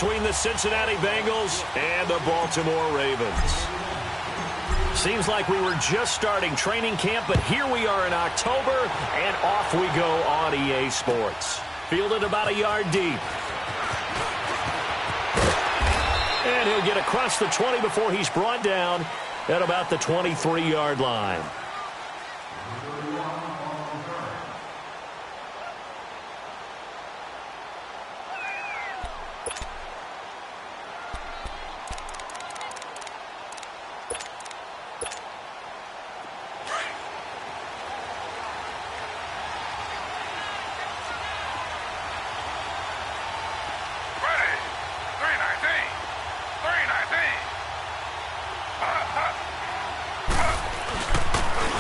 between the Cincinnati Bengals and the Baltimore Ravens. Seems like we were just starting training camp, but here we are in October, and off we go on EA Sports. Fielded about a yard deep. And he'll get across the 20 before he's brought down at about the 23-yard line.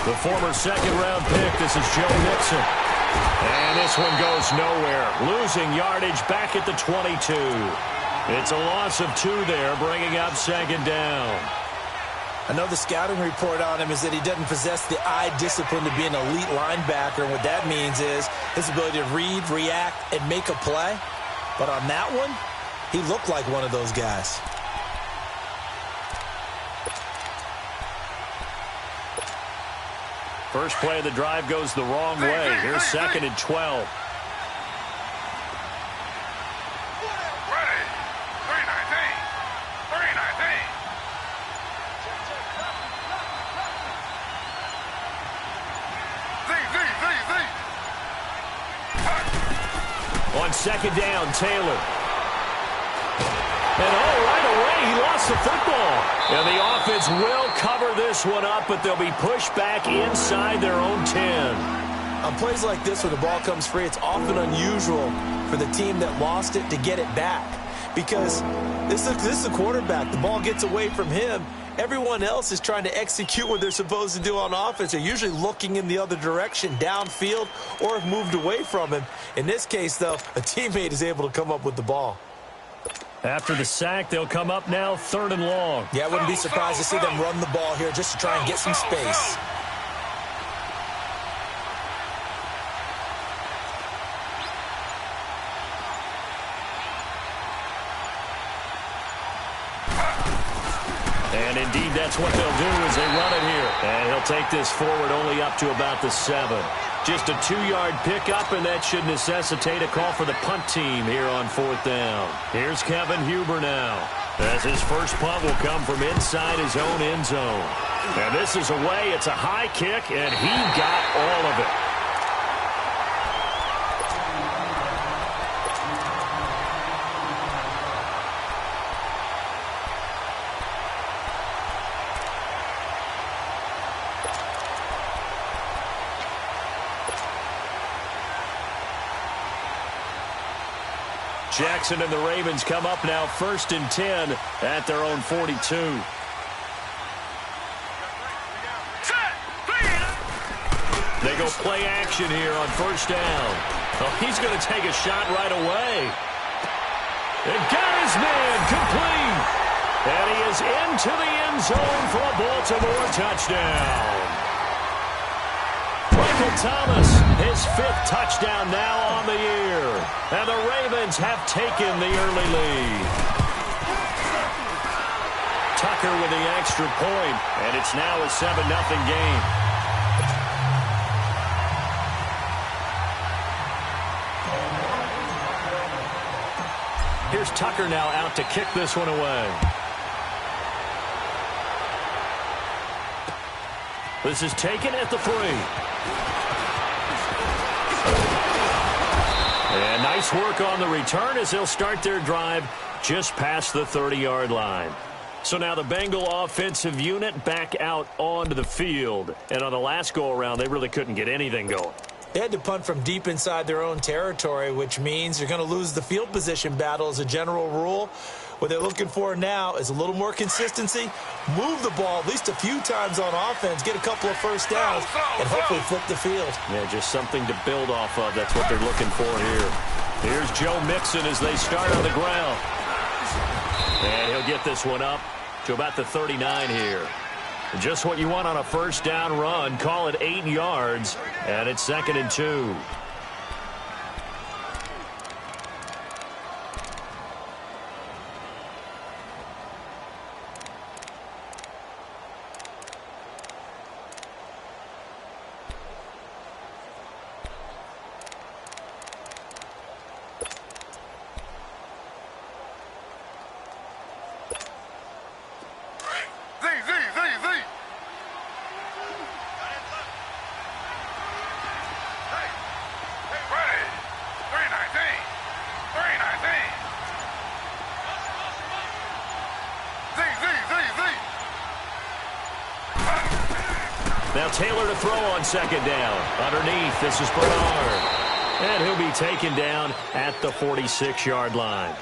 The former second-round pick, this is Joe Mixon. And this one goes nowhere. Losing yardage back at the 22. It's a loss of 2 there, bringing up second down. I know the scouting report on him is that he doesn't possess the eye discipline to be an elite linebacker. And what that means is his ability to read, react, and make a play. But on that one, he looked like one of those guys. First play of the drive goes the wrong way. Here's second and 12. On second down, Taylor. And right away, he lost the football. And the offense will cover this one up, but they'll be pushed back inside their own 10. On plays like this, when the ball comes free, it's often unusual for the team that lost it to get it back. Because this is the quarterback. The ball gets away from him. Everyone else is trying to execute what they're supposed to do on offense. They're usually looking in the other direction, downfield, or have moved away from him. In this case, though, a teammate is able to come up with the ball. After the sack, they'll come up now 3rd and long. Yeah, I wouldn't be surprised to see them run the ball here just to try and get some space. And indeed, that's what they'll do as they run it here. And he'll take this forward only up to about the 7. Just a 2-yard pickup, and that should necessitate a call for the punt team here on 4th down. Here's Kevin Huber now, as his first punt will come from inside his own end zone. And this is away. It's a high kick, and he got all of it. Jackson and the Ravens come up now 1st and 10 at their own 42. They go play action here on 1st down. Oh, he's going to take a shot right away. And got his man complete. And he is into the end zone for a Baltimore touchdown. Michael Thomas, his 5th touchdown now on the year. And the Ravens have taken the early lead. Tucker with the extra point, and it's now a 7-0 game. Here's Tucker now out to kick this one away. This is taken at the 3. And nice work on the return as they'll start their drive just past the 30-yard line. So now the Bengal offensive unit back out onto the field. And on the last go-around, they really couldn't get anything going. They had to punt from deep inside their own territory, which means you're going to lose the field position battle as a general rule. What they're looking for now is a little more consistency, move the ball at least a few times on offense, get a couple of first downs, and hopefully flip the field. Yeah, just something to build off of. That's what they're looking for here. Here's Joe Mixon as they start on the ground. And he'll get this one up to about the 39 here. Just what you want on a first down run. Call it 8 yards, and it's 2nd and 2. Now Taylor to throw on second down. Underneath, this is Bernard. And he'll be taken down at the 46-yard line.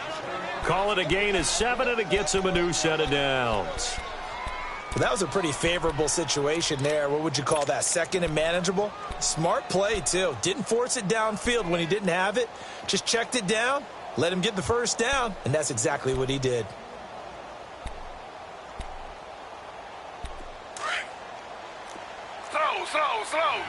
Call it a gain of 7, and it gets him a new set of downs. That was a pretty favorable situation there. What would you call that? Second and manageable? Smart play, too. Didn't force it downfield when he didn't have it. Just checked it down, let him get the first down, and that's exactly what he did. Slow.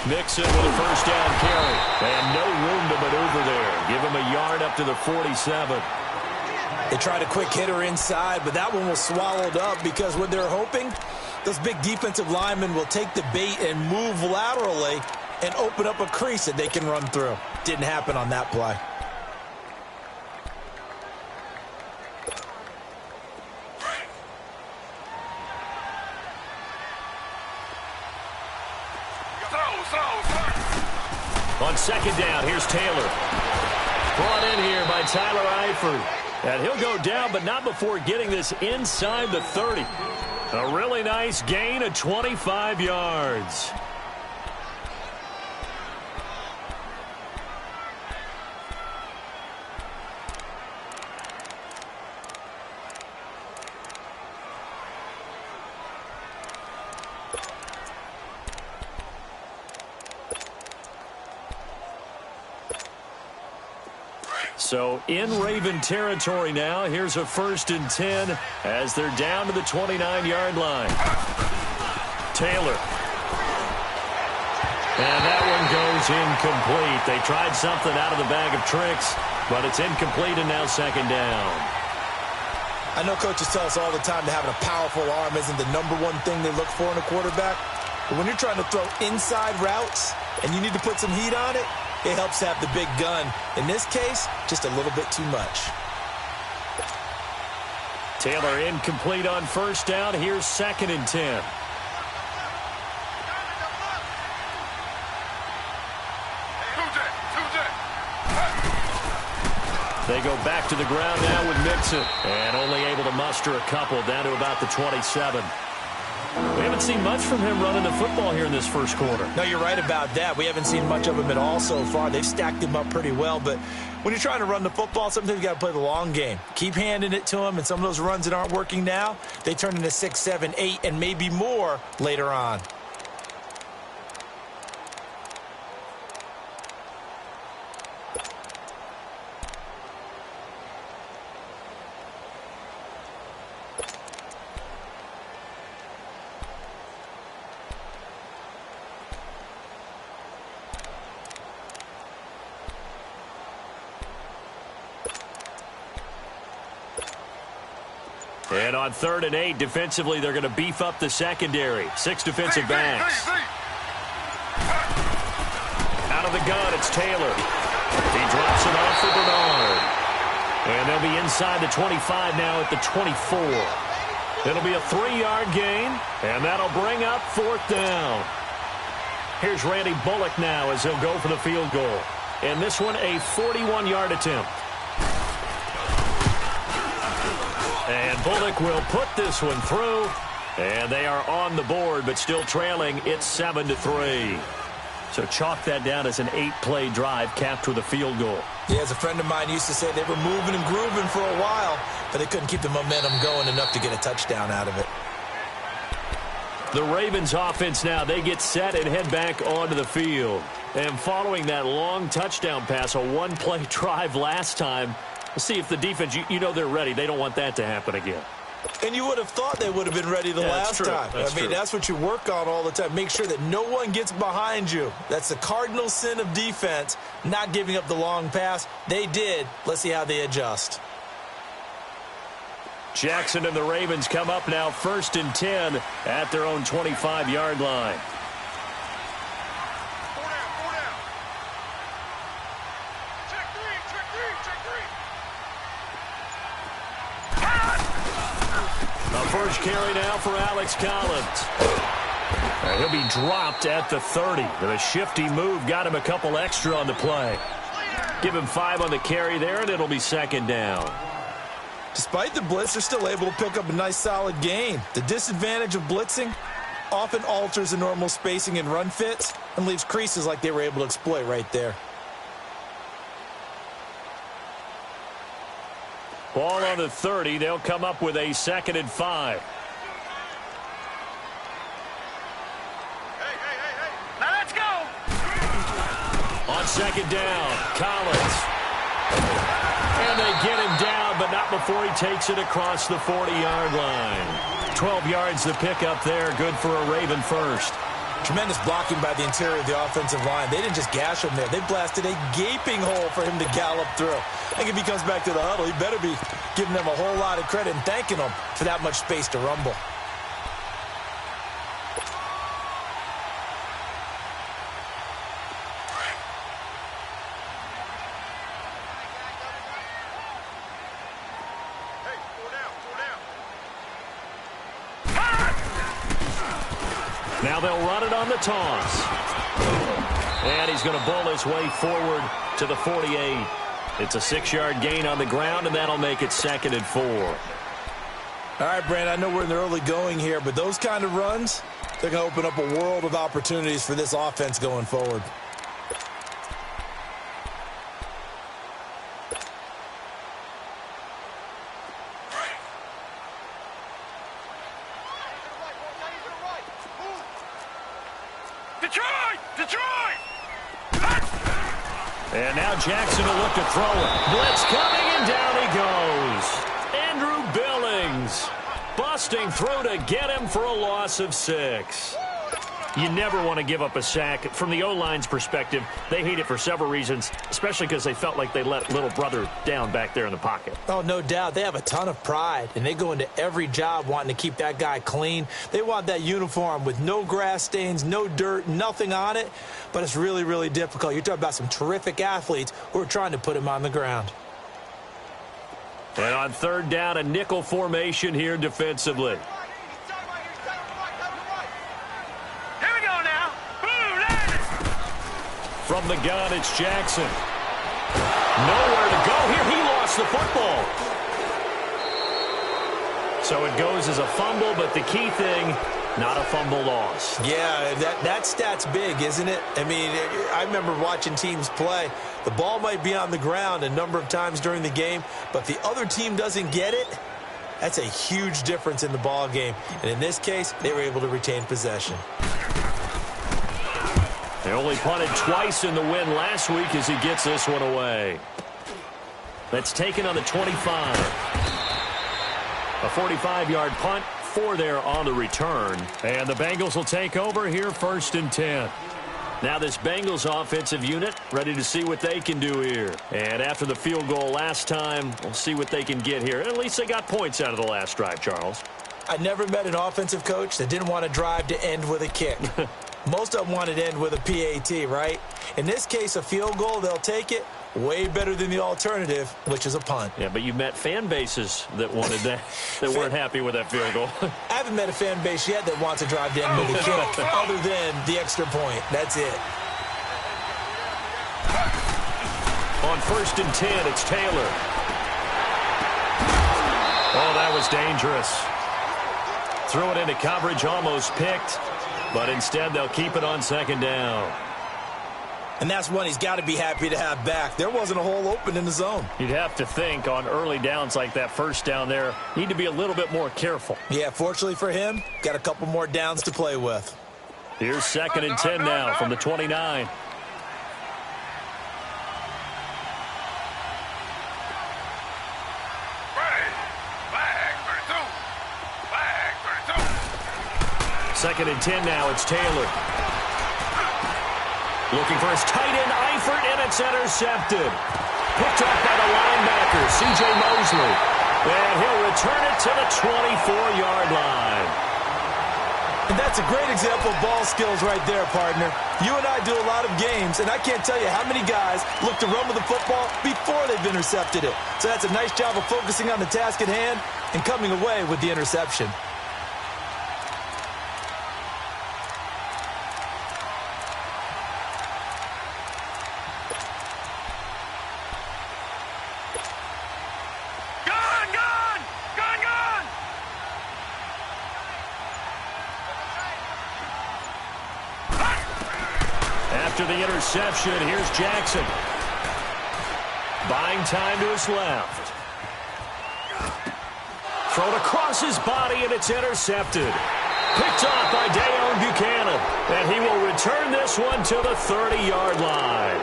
Mixon with a first down carry. And no room to maneuver there. Give him a yard up to the 47. They tried a quick hitter inside, but that one was swallowed up because what they're hoping, those big defensive linemen will take the bait and move laterally and open up a crease that they can run through. Didn't happen on that play. On second down, here's Taylor. Brought in here by Tyler Eifert. And he'll go down, but not before getting this inside the 30. A really nice gain of 25 yards. So in Raven territory now, here's a 1st and 10 as they're down to the 29-yard line. Taylor. And that one goes incomplete. They tried something out of the bag of tricks, but it's incomplete and now second down. I know coaches tell us all the time that having a powerful arm isn't the #1 thing they look for in a quarterback. But when you're trying to throw inside routes and you need to put some heat on it, it helps have the big gun. In this case, just a little bit too much. Taylor incomplete on first down. Here's 2nd and 10. They go back to the ground now with Mixon. And only able to muster a couple down to about the 27. We haven't seen much from him running the football here in this first quarter. No, you're right about that. We haven't seen much of him at all so far. They've stacked him up pretty well, but when you're trying to run the football, sometimes you got to play the long game. Keep handing it to him, and some of those runs that aren't working now, they turn into 6, 7, 8, and maybe more later on. And on 3rd and 8, defensively, they're going to beef up the secondary. 6 defensive backs. Out of the gun, it's Taylor. He drops it off for Bernard. And they'll be inside the 25 now at the 24. It'll be a 3-yard gain, and that'll bring up 4th down. Here's Randy Bullock now as he'll go for the field goal. And this one, a 41-yard attempt. And Bullock will put this one through. And they are on the board, but still trailing. It's 7-3. So chalk that down as an 8-play drive capped with a field goal. Yeah, as a friend of mine used to say, they were moving and grooving for a while, but they couldn't keep the momentum going enough to get a touchdown out of it. The Ravens offense now, they get set and head back onto the field. And following that long touchdown pass, a 1-play drive last time, we'll see if the defense, you know they're ready. They don't want that to happen again. And you would have thought they would have been ready the last time. I mean, that's what you work on all the time. Make sure that no one gets behind you. That's the cardinal sin of defense, not giving up the long pass. They did. Let's see how they adjust. Jackson and the Ravens come up now 1st and 10 at their own 25-yard line. First carry now for Alex Collins. And he'll be dropped at the 30. With a shifty move, got him a couple extra on the play. Give him 5 on the carry there, and it'll be 2nd down. Despite the blitz, they're still able to pick up a nice solid gain. The disadvantage of blitzing often alters the normal spacing and run fits and leaves creases like they were able to exploit right there. Ball on the 30. They'll come up with a 2nd and 5. Now let's go. On 2nd down, Collins. And they get him down, but not before he takes it across the 40-yard line. 12 yards to pick up there. Good for a Raven first. Tremendous blocking by the interior of the offensive line. They didn't just gash him there. They blasted a gaping hole for him to gallop through. I think if he comes back to the huddle, he better be giving them a whole lot of credit and thanking them for that much space to rumble. Now they'll run it on the toss. And he's going to bowl his way forward to the 48. It's a 6-yard gain on the ground, and that'll make it 2nd and 4. All right, Brand, I know we're in the early going here, but those kind of runs, they're going to open up a world of opportunities for this offense going forward. And now Jackson will look to throw it. Blitz coming, and down he goes. Andrew Billings busting through to get him for a loss of 6. You never want to give up a sack. From the O-line's perspective, they hate it for several reasons, especially because they felt like they let little brother down back there in the pocket. Oh, no doubt. They have a ton of pride, and they go into every job wanting to keep that guy clean. They want that uniform with no grass stains, no dirt, nothing on it, but it's really, really difficult. You're talking about some terrific athletes who are trying to put him on the ground. And on 3rd down, a nickel formation here defensively. From the gun, it's Jackson. Nowhere to go here. He lost the football. So it goes as a fumble, but the key thing, not a fumble loss. Yeah, that stat's big, isn't it? I mean, I remember watching teams play. The ball might be on the ground a number of times during the game, but if the other team doesn't get it, that's a huge difference in the ball game. And in this case, they were able to retain possession. They only punted twice in the win last week as he gets this one away. That's taken on the 25. A 45-yard punt, 4 there on the return. And the Bengals will take over here 1st and 10. Now this Bengals offensive unit ready to see what they can do here. And after the field goal last time, we'll see what they can get here. At least they got points out of the last drive, Charles. I never met an offensive coach that didn't want to drive to end with a kick. Most of them wanted to end with a PAT, right? In this case, a field goal, they'll take it. Way better than the alternative, which is a punt. Yeah, but you met fan bases that wanted that, that weren't happy with that field goal. I haven't met a fan base yet that wants to drive to end with a kick other than the extra point. That's it. On 1st and 10, it's Taylor. Oh, that was dangerous. Threw it into coverage, almost picked. But instead, they'll keep it on 2nd down. And that's one he's got to be happy to have back. There wasn't a hole open in the zone. You'd have to think on early downs like that 1st down there, need to be a little bit more careful. Yeah, fortunately for him, got a couple more downs to play with. Here's 2nd and 10 now from the 29. Second and 10 now, it's Taylor. Looking for his tight end, Eifert, and it's intercepted. Picked up by the linebacker, C.J. Mosley. And he'll return it to the 24-yard line. And that's a great example of ball skills right there, partner. You and I do a lot of games, and I can't tell you how many guys look to run with the football before they've intercepted it. So that's a nice job of focusing on the task at hand and coming away with the interception. the interception. Here's Jackson. Buying time to his left. Thrown across his body, and it's intercepted. Picked off by Dayon Buchanan. And he will return this one to the 30-yard line.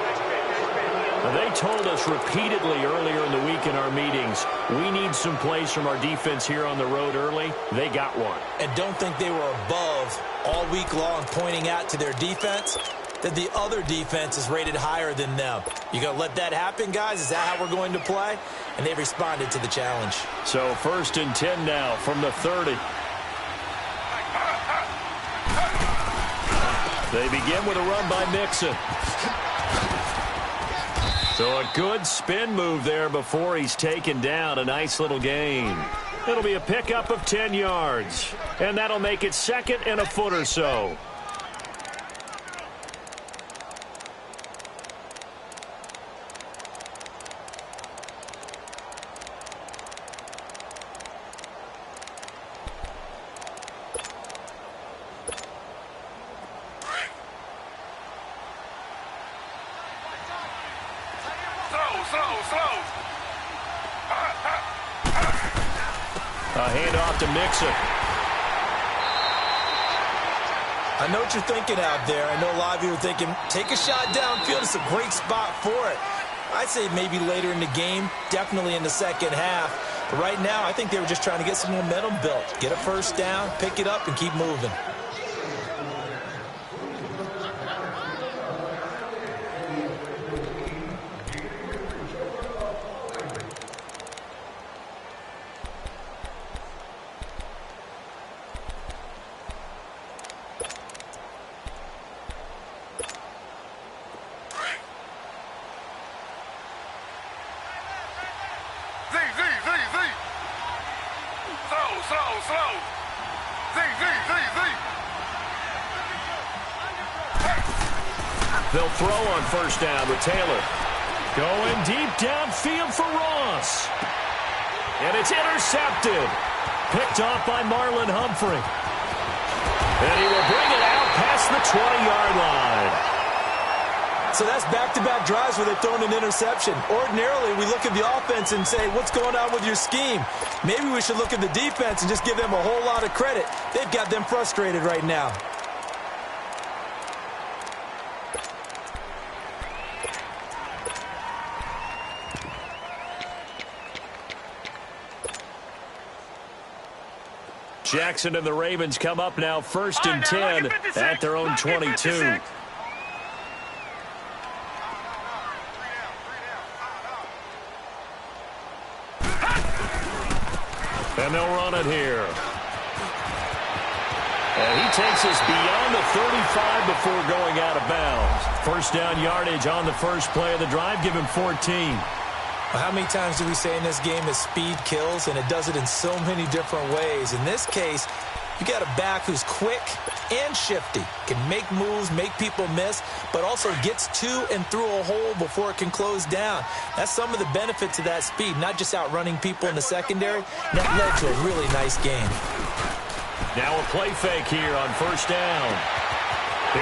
Now, they told us repeatedly earlier in the week in our meetings, we need some plays from our defense here on the road early. They got one. And don't think they were above all week long pointing out to their defense that the other defense is rated higher than them. You going to let that happen, guys? Is that how we're going to play? And they responded to the challenge. So 1st and 10 now from the 30. They begin with a run by Mixon. So a good spin move there before he's taken down. A nice little gain. It'll be a pickup of 10 yards. And that'll make it 2nd and a foot or so. A handoff to Mixon. I know what you're thinking out there. I know a lot of you are thinking, take a shot downfield. It's a great spot for it. I'd say maybe later in the game, definitely in the second half. But right now, I think they were just trying to get some momentum built. Get a first down, pick it up, and keep moving. They'll throw on first down with Taylor. Going deep downfield for Ross. And it's intercepted. Picked off by Marlon Humphrey. And he will bring it out past the 20-yard line. So that's back-to-back drives where they've thrown an interception. Ordinarily, we look at the offense and say, what's going on with your scheme? Maybe we should look at the defense and just give them a whole lot of credit. They've got them frustrated right now. Jackson and the Ravens come up now 1st and 10 at their own 22. And they'll run it here. And he takes us beyond the 35 before going out of bounds. First down yardage on the first play of the drive. Give him 14. Well, how many times do we say in this game that speed kills, and it does it in so many different ways? In this case, you got a back who's quick and shifty, can make moves, make people miss, but also gets to and through a hole before it can close down. That's some of the benefits of that speed, not just outrunning people in the secondary. That led to a really nice game. Now a play fake here on first down.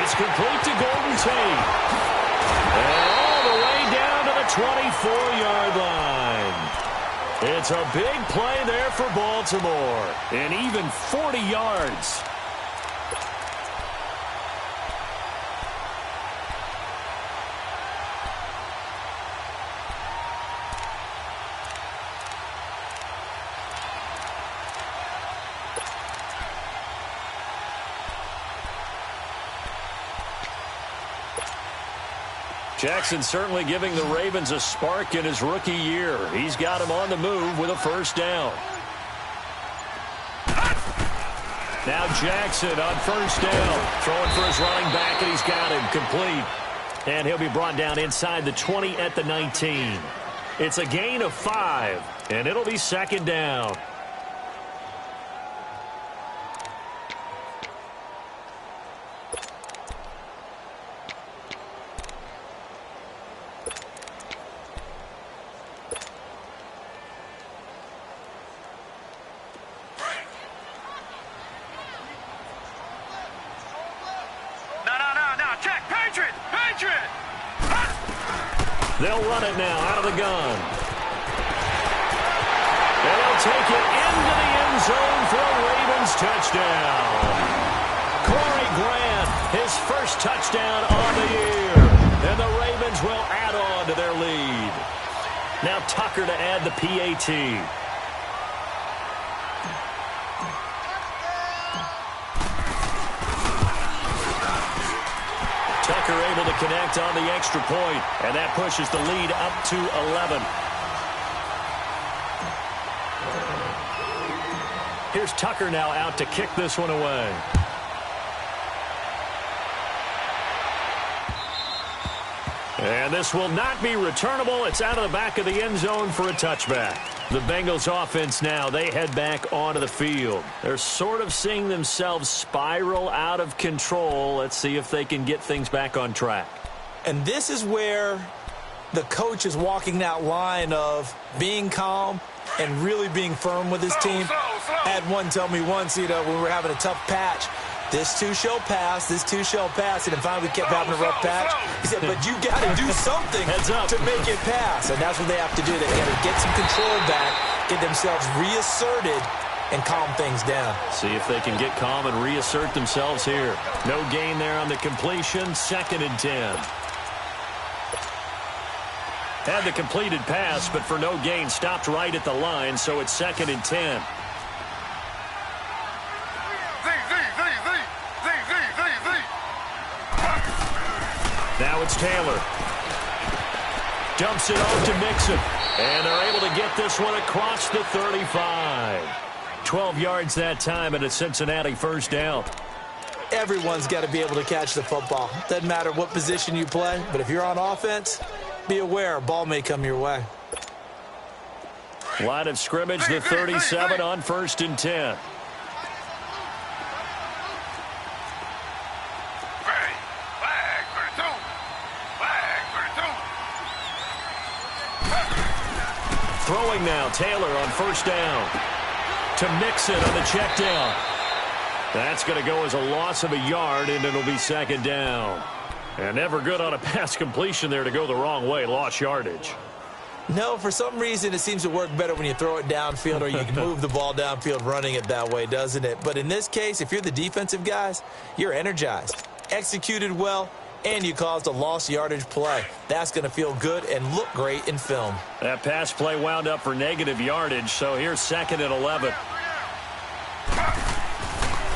It's complete to Golden Tate. And all the way down to the 24-yard line. It's a big play there for Baltimore. And even 40 yards. Jackson certainly giving the Ravens a spark in his rookie year. He's got him on the move with a first down. Now Jackson on first down. Throwing for his running back, and he's got him complete. And he'll be brought down inside the 20 at the 19. It's a gain of 5, and it'll be second down. They'll run it now out of the gun. And they'll take it into the end zone for a Ravens touchdown. Corey Grant, his first touchdown on the year. And the Ravens will add on to their lead. Now Tucker to add the PAT. Tucker able to connect on the extra point, and that pushes the lead up to 11. Here's Tucker now out to kick this one away. And this will not be returnable. It's out of the back of the end zone for a touchback. The Bengals offense now, they head back onto the field. They're sort of seeing themselves spiral out of control. Let's see if they can get things back on track. And this is where the coach is walking that line of being calm and really being firm with his team. I had one tell me once, when we were having a tough patch, this too shall pass, this too shall pass, and then finally we kept having a rough patch. He said, but you got to do something to make it pass, and that's what they have to do. They got to get some control back, get themselves reasserted, and calm things down. See if they can get calm and reassert themselves here. No gain there on the completion, 2nd and 10. Had the completed pass, but for no gain, stopped right at the line, so it's 2nd and 10. Now it's Taylor. Dumps it off to Mixon. And they're able to get this one across the 35. 12 yards that time and a Cincinnati first down. Everyone's got to be able to catch the football. Doesn't matter what position you play, but if you're on offense, be aware a ball may come your way. Line of scrimmage, the 37 on 1st and 10. Throwing now, Taylor on 1st down. To Mixon on the check down. That's going to go as a loss of a yard, and it'll be 2nd down. And never good on a pass completion there to go the wrong way. Lost yardage. No, for some reason it seems to work better when you throw it downfield or you can move the ball downfield running it that way, doesn't it? But in this case, if you're the defensive guys, you're energized, executed well, and you caused a lost yardage play. That's going to feel good and look great in film. That pass play wound up for negative yardage, so here's 2nd and 11.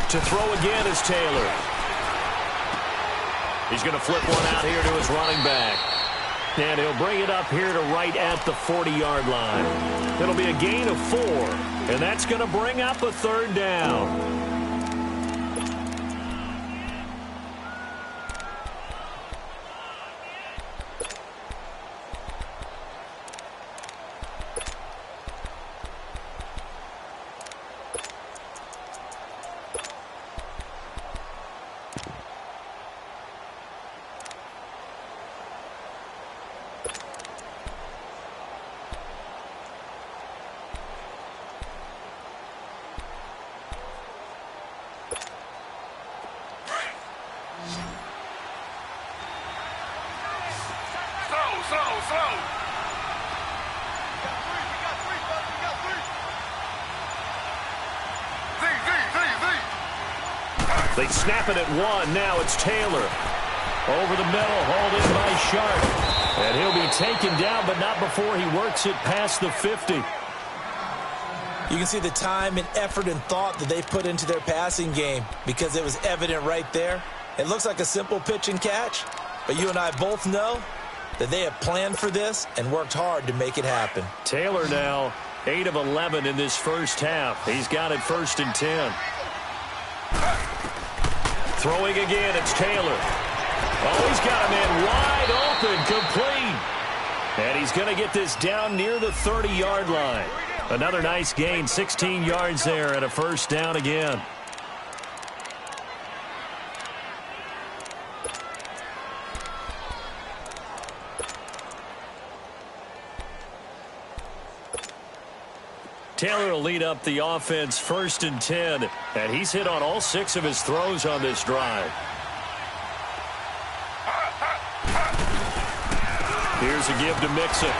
To throw again is Taylor. He's going to flip one out here to his running back. And he'll bring it up here to right at the 40-yard line. It'll be a gain of 4, and that's going to bring up a 3rd down. They snap it at 1. Now it's Taylor. Over the middle, hauled in by Sharp. And he'll be taken down, but not before he works it past the 50. You can see the time and effort and thought that they put into their passing game because it was evident right there. It looks like a simple pitch and catch, but you and I both know that they have planned for this and worked hard to make it happen. Taylor now 8 of 11 in this first half. He's got it 1st and 10. Throwing again, it's Taylor. Oh, he's got him in wide open, complete. And he's going to get this down near the 30-yard line. Another nice gain, 16 yards there and a first down again. Taylor will lead up the offense 1st and 10, and he's hit on all 6 of his throws on this drive. Here's a give to Mixon.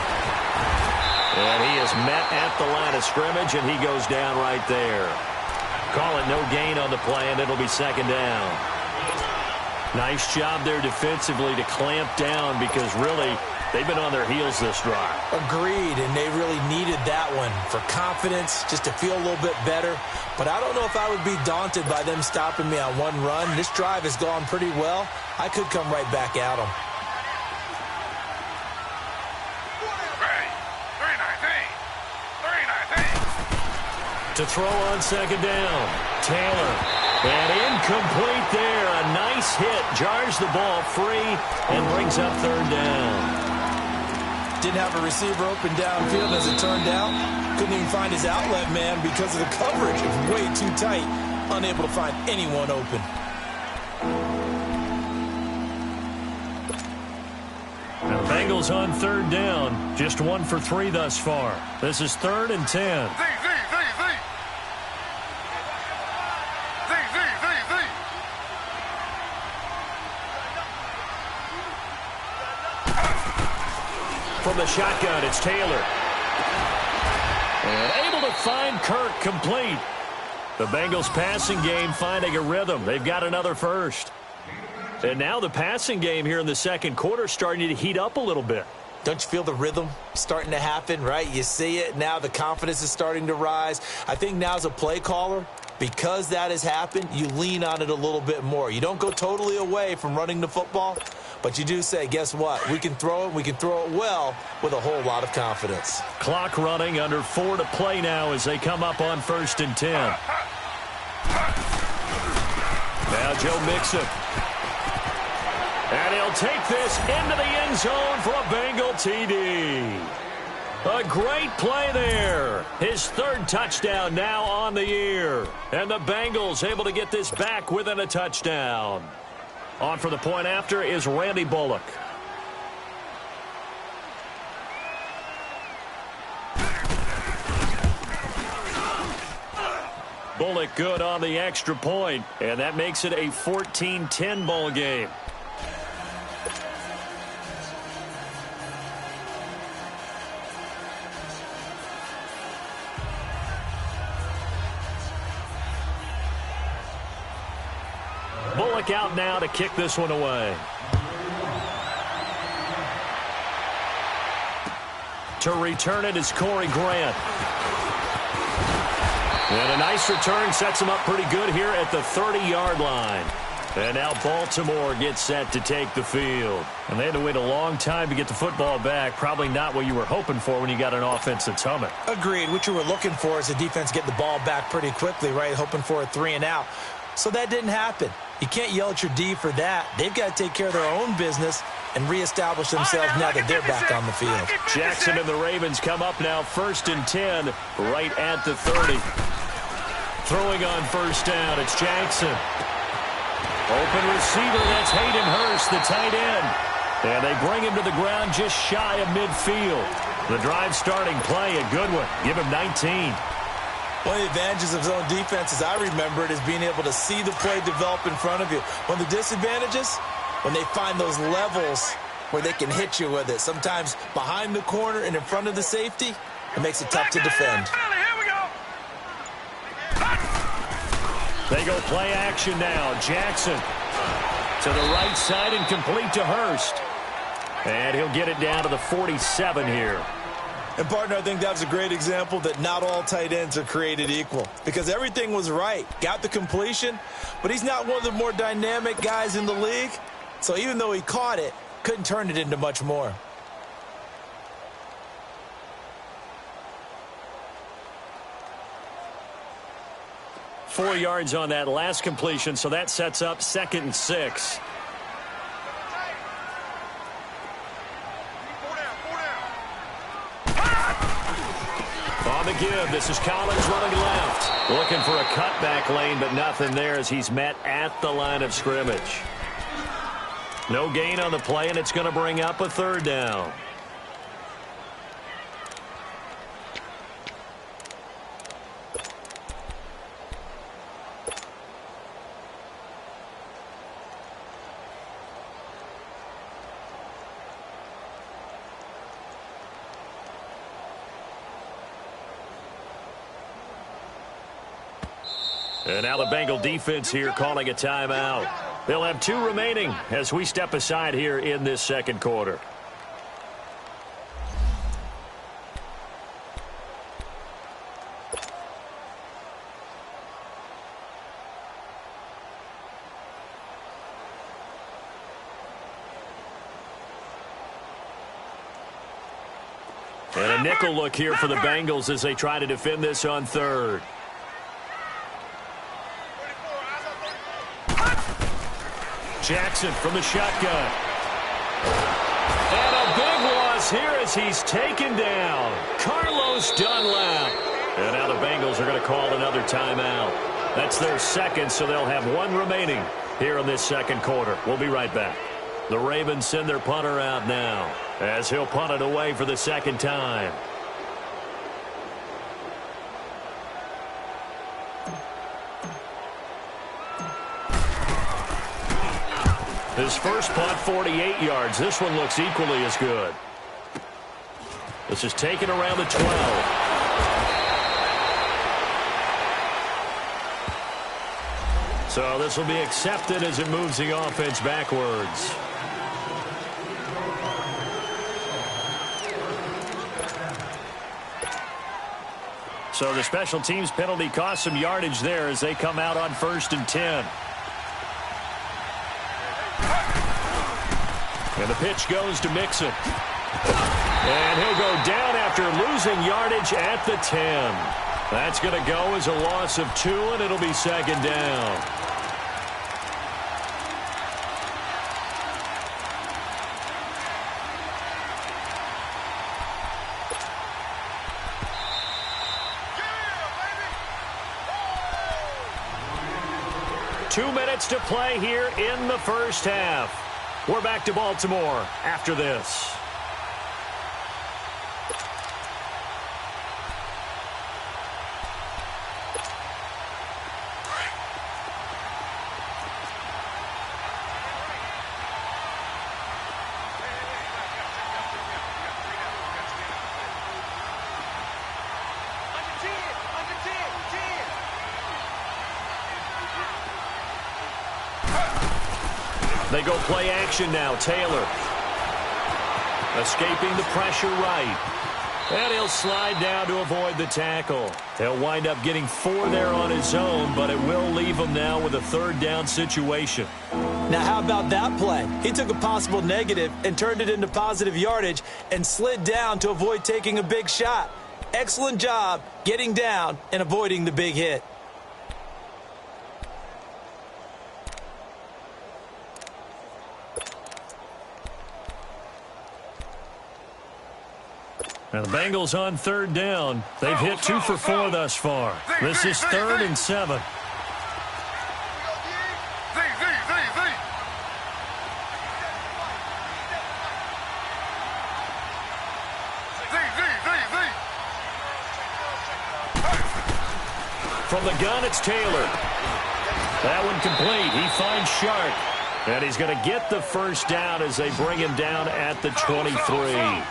And he is met at the line of scrimmage, and he goes down right there. Call it no gain on the play, and it'll be second down. Nice job there defensively to clamp down because really they've been on their heels this drive. Agreed, and they really needed that one for confidence, just to feel a little bit better. But I don't know if I would be daunted by them stopping me on one run. This drive has gone pretty well. I could come right back at them. To throw on second down, Taylor. And incomplete there. A nice hit. Jars the ball free and brings up third down. Didn't have a receiver open downfield as it turned out. Couldn't even find his outlet man because of the coverage. It was way too tight. Unable to find anyone open. And the Bengals on third down. Just 1 for 3 thus far. This is 3rd and 10. From the shotgun, it's Taylor. And able to find Kirk complete. The Bengals passing game finding a rhythm. They've got another first. And now the passing game here in the second quarter starting to heat up a little bit. Don't you feel the rhythm starting to happen, right? You see it now. The confidence is starting to rise. I think now as a play caller, because that has happened, you lean on it a little bit more. You don't go totally away from running the football, but you do say, guess what? We can throw it. We can throw it well with a whole lot of confidence. Clock running, under 4 to play now as they come up on 1st and 10. Now Joe Mixon. And he'll take this into the end zone for a Bengal TD. A great play there. His 3rd touchdown now on the year. And the Bengals able to get this back within a touchdown. On for the point after is Randy Bullock. Bullock good on the extra point, and that makes it a 14-10 ball game. Bullock out now to kick this one away. To return it is Corey Grant. And a nice return sets him up pretty good here at the 30-yard line. And now Baltimore gets set to take the field. And they had to wait a long time to get the football back. Probably not what you were hoping for when you got an offense that's humming. Agreed. What you were looking for is the defense get the ball back pretty quickly, right? Hoping for a 3 and out. So that didn't happen. You can't yell at your D for that. They've got to take care of their own business and reestablish themselves now that they're back on the field. Jackson and the Ravens come up now 1st and 10 right at the 30. Throwing on 1st down, it's Jackson. Open receiver, that's Hayden Hurst, the tight end. And they bring him to the ground just shy of midfield. The drive starting play, a good one. Give him 19. One of the advantages of zone defense, as I remember it, is being able to see the play develop in front of you. One of the disadvantages, when they find those levels where they can hit you with it. Sometimes behind the corner and in front of the safety, it makes it tough to defend. They go play action now. Jackson to the right side and complete to Hurst. And he'll get it down to the 47 here. And, partner, I think that was a great example that not all tight ends are created equal. Because everything was right. Got the completion, but he's not one of the more dynamic guys in the league. So even though he caught it, couldn't turn it into much more. Four yards on that last completion, so that sets up 2nd and 6. On the give, this is Collins running left. Looking for a cutback lane, but nothing there as he's met at the line of scrimmage. No gain on the play, and it's going to bring up a 3rd down. And now the Bengal defense here calling a timeout. They'll have 2 remaining as we step aside here in this second quarter. And a nickel look here for the Bengals as they try to defend this on third. Jackson from the shotgun. And a big loss here as he's taken down. Carlos Dunlap. And now the Bengals are going to call another timeout. That's their second, so they'll have 1 remaining here in this second quarter. We'll be right back. The Ravens send their punter out now as he'll punt it away for the second time. His first punt, 48 yards. This one looks equally as good. This is taken around the 12. So this will be accepted as it moves the offense backwards. So the special teams penalty cost some yardage there as they come out on 1st and 10. And the pitch goes to Mixon. And he'll go down after losing yardage at the 10. That's going to go as a loss of 2, and it'll be second down. Two minutes to play here in the first half. We're back to Baltimore after this. They go play action now. Taylor escaping the pressure right. And he'll slide down to avoid the tackle. He'll wind up getting 4 there on his own, but it will leave him now with a 3rd down situation. Now, how about that play? He took a possible negative and turned it into positive yardage and slid down to avoid taking a big shot. Excellent job getting down and avoiding the big hit. Now the Bengals on 3rd down. They've hit 2 for 4 thus far. This is 3rd and 7. From the gun, it's Taylor. That one complete. He finds Sharp. And he's going to get the first down as they bring him down at the 23.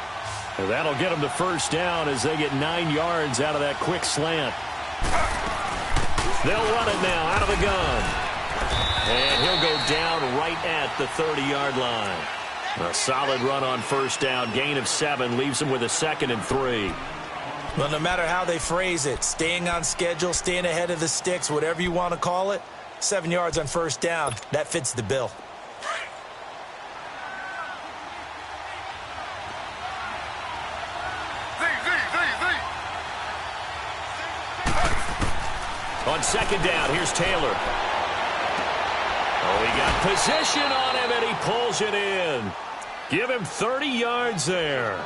And that'll get them the first down as they get 9 yards out of that quick slant. They'll run it now out of the gun. And he'll go down right at the 30-yard line. A solid run on first down. Gain of 7 leaves him with a 2nd and 3. Well, no matter how they phrase it, staying on schedule, staying ahead of the sticks, whatever you want to call it, 7 yards on first down, that fits the bill. On 2nd down, here's Taylor. Oh, he got position on him, and he pulls it in. Give him 30 yards there.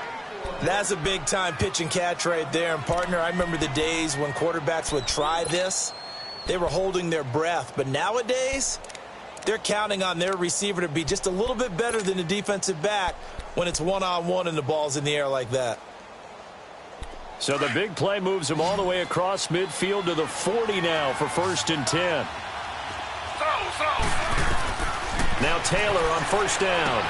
That's a big-time pitch and catch right there. And, partner, I remember the days when quarterbacks would try this. They were holding their breath. But nowadays, they're counting on their receiver to be just a little bit better than the defensive back when it's one-on-one and the ball's in the air like that. So the big play moves him all the way across midfield to the 40 now for 1st and 10. Now Taylor on 1st down.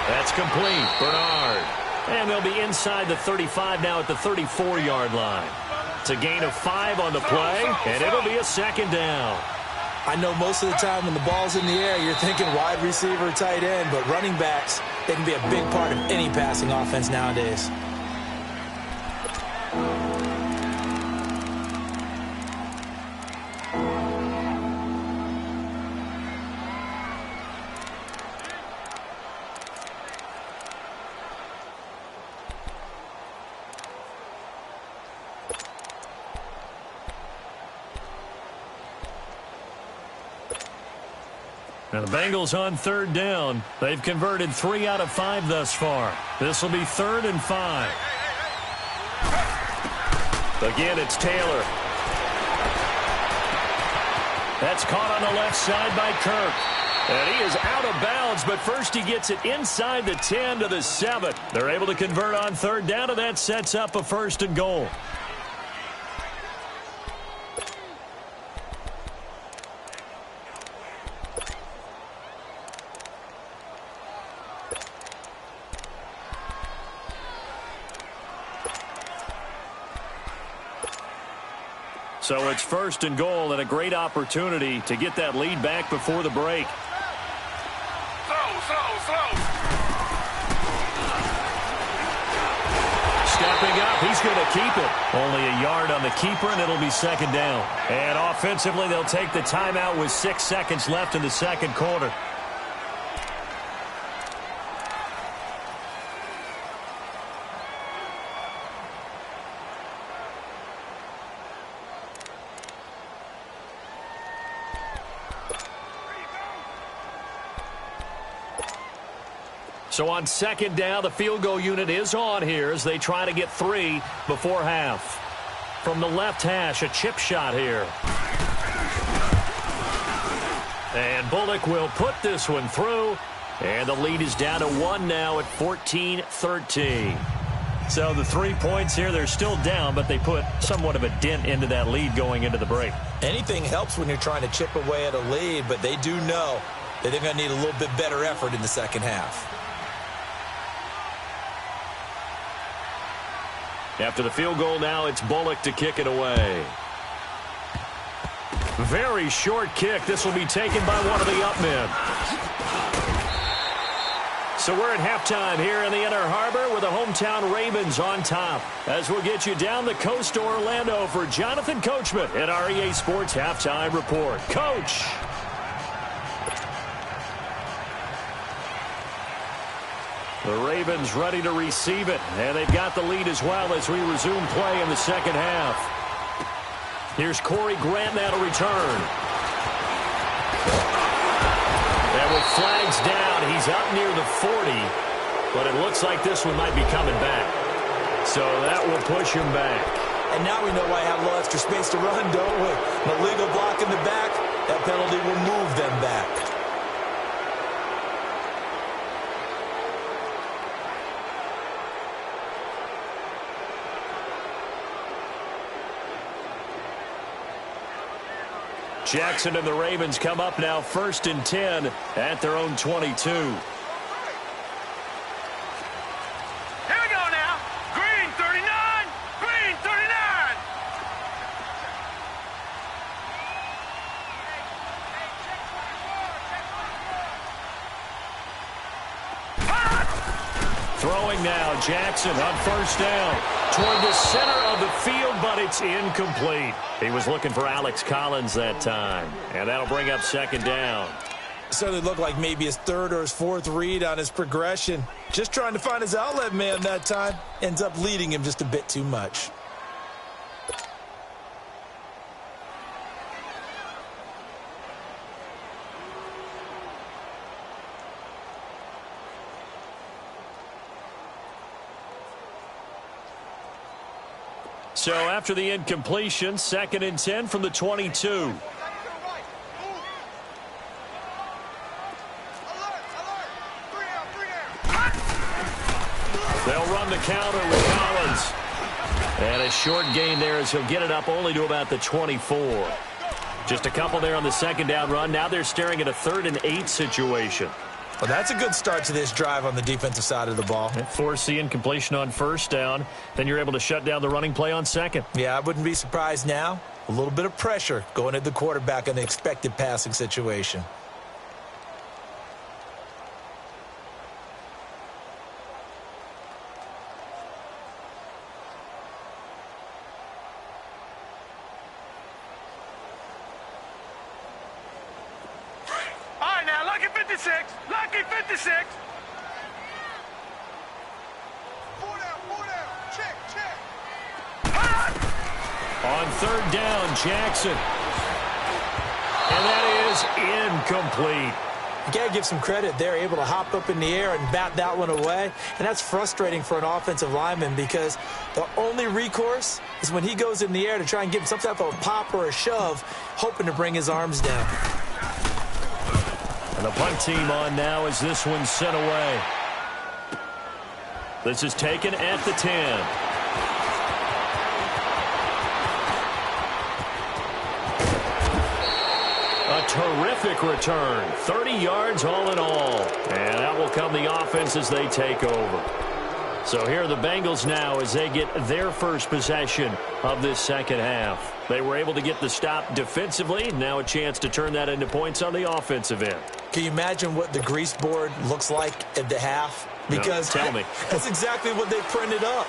That's complete. Bernard. And they'll be inside the 35 now at the 34-yard line. It's a gain of 5 on the play, and it'll be a second down. I know most of the time when the ball's in the air, you're thinking wide receiver, tight end, but running backs, they can be a big part of any passing offense nowadays. Now the Bengals on third down. They've converted 3 out of 5 thus far. This will be 3rd and 5. Again, it's Taylor. That's caught on the left side by Kirk. And he is out of bounds, but first he gets it inside the 10 to the 7. They're able to convert on third down, and that sets up a 1st and goal. So it's 1st and goal and a great opportunity to get that lead back before the break. Stepping up, he's going to keep it. Only a yard on the keeper, and it'll be 2nd down. And offensively, they'll take the timeout with 6 seconds left in the 2nd quarter. So on 2nd down, the field goal unit is on here as they try to get 3 before half. From the left hash, a chip shot here. And Bullock will put this one through. And the lead is down to 1 now at 14-13. So the 3 points here, they're still down, but they put somewhat of a dent into that lead going into the break. Anything helps when you're trying to chip away at a lead, but they do know that they're going to need a little bit better effort in the 2nd half. After the field goal now, it's Bullock to kick it away. Very short kick. This will be taken by one of the up men. So we're at halftime here in the Inner Harbor with the hometown Ravens on top. As we'll get you down the coast to Orlando for Jonathan Coachman at our EA Sports Halftime Report. Coach! The Ravens ready to receive it, and they've got the lead as well as we resume play in the 2nd half. Here's Corey Grant now to return. And with flags down, he's up near the 40, but it looks like this one might be coming back. So that will push him back. And now we know why I have a little extra space to run, don't we? An illegal block in the back, that penalty will move them back. Jackson and the Ravens come up now 1st and 10 at their own 22. Here we go now. Green 39. Green 39. Throwing now, Jackson on 1st down toward the center of the field, but it's incomplete. He was looking for Alex Collins that time, and that'll bring up 2nd down. Certainly looked like maybe his 3rd or his 4th read on his progression. Just trying to find his outlet man that time. Ends up leading him just a bit too much. So after the incompletion, 2nd and 10 from the 22. They'll run the counter with Collins. And a short gain there as he'll get it up only to about the 24. Just a couple there on the 2nd down run. Now they're staring at a 3rd and 8 situation. Well, that's a good start to this drive on the defensive side of the ball. Force the incompletion on first down. Then you're able to shut down the running play on second. Yeah, I wouldn't be surprised now. A little bit of pressure going at the quarterback in an expected passing situation. All right, now, lucky 56. Lucky 56. Four down. Check. On third down, Jackson. And that is incomplete. You got to give some credit. They're able to hop up in the air and bat that one away. And that's frustrating for an offensive lineman because the only recourse is when he goes in the air to try and give him some type of a pop or a shove, hoping to bring his arms down. And the punt team on now as this one's sent away. This is taken at the 10. A terrific return. 30 yards all in all. And out will come the offense as they take over. So here are the Bengals now as they get their first possession of this second half. They were able to get the stop defensively. Now a chance to turn that into points on the offensive end. Can you imagine what the grease board looks like at the half? Because no, tell me. That's exactly what they printed up.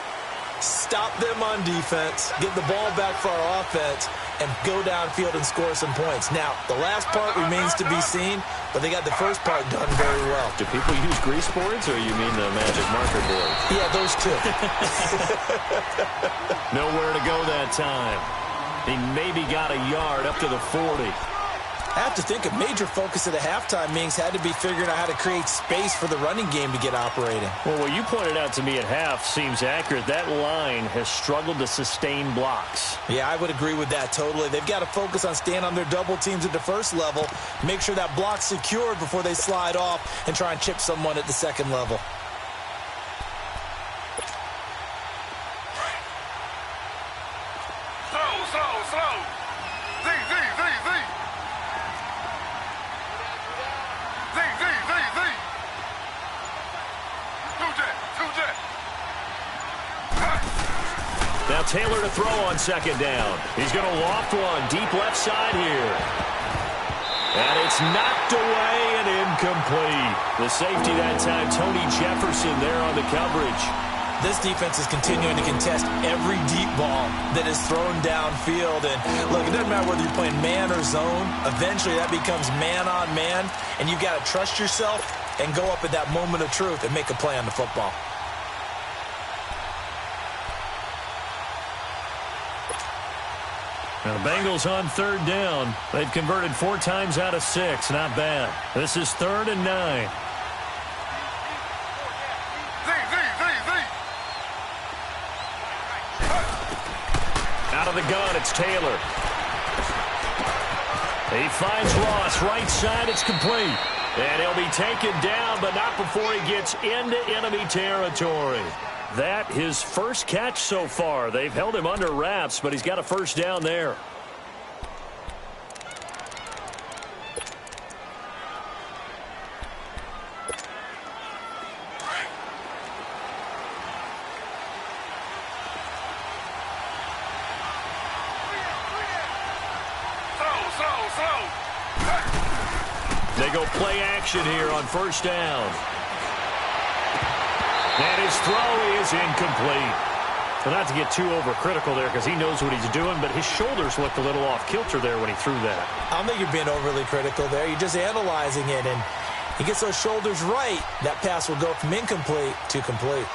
Stop them on defense, get the ball back for our offense, and go downfield and score some points. Now, the last part remains to be seen, but they got the first part done very well. Do people use grease boards, or you mean the magic marker board? Yeah, those two. Nowhere to go that time. He maybe got a yard up to the 40. I have to think a major focus at the halftime means had to be figuring out how to create space for the running game to get operating. Well, what you pointed out to me at half seems accurate. That line has struggled to sustain blocks. Yeah, I would agree with that totally. They've got to focus on staying on their double teams at the first level, make sure that block's secured before they slide off and try and chip someone at the second level. Slow. Z. Two jet. Now Taylor to throw on second down. He's going to loft one deep left side here. And it's knocked away and incomplete. The safety that time, Tony Jefferson there on the coverage. This defense is continuing to contest every deep ball that is thrown downfield. And look, it doesn't matter whether you're playing man or zone. Eventually that becomes man on man. And you've got to trust yourself and go up at that moment of truth and make a play on the football. Now the Bengals on third down. They've converted 4 times out of 6. Not bad. This is 3rd and 9. Out of the gun, it's Taylor. He finds Ross, right side, it's complete. And he'll be taken down, but not before he gets into enemy territory. That his first catch so far. They've held him under wraps, but he's got a first down there. They go play action here on first down. And his throw is incomplete. So not to get too overcritical there because he knows what he's doing, but his shoulders looked a little off kilter there when he threw that. I don't think you're being overly critical there. You're just analyzing it, and he gets those shoulders right. That pass will go from incomplete to complete.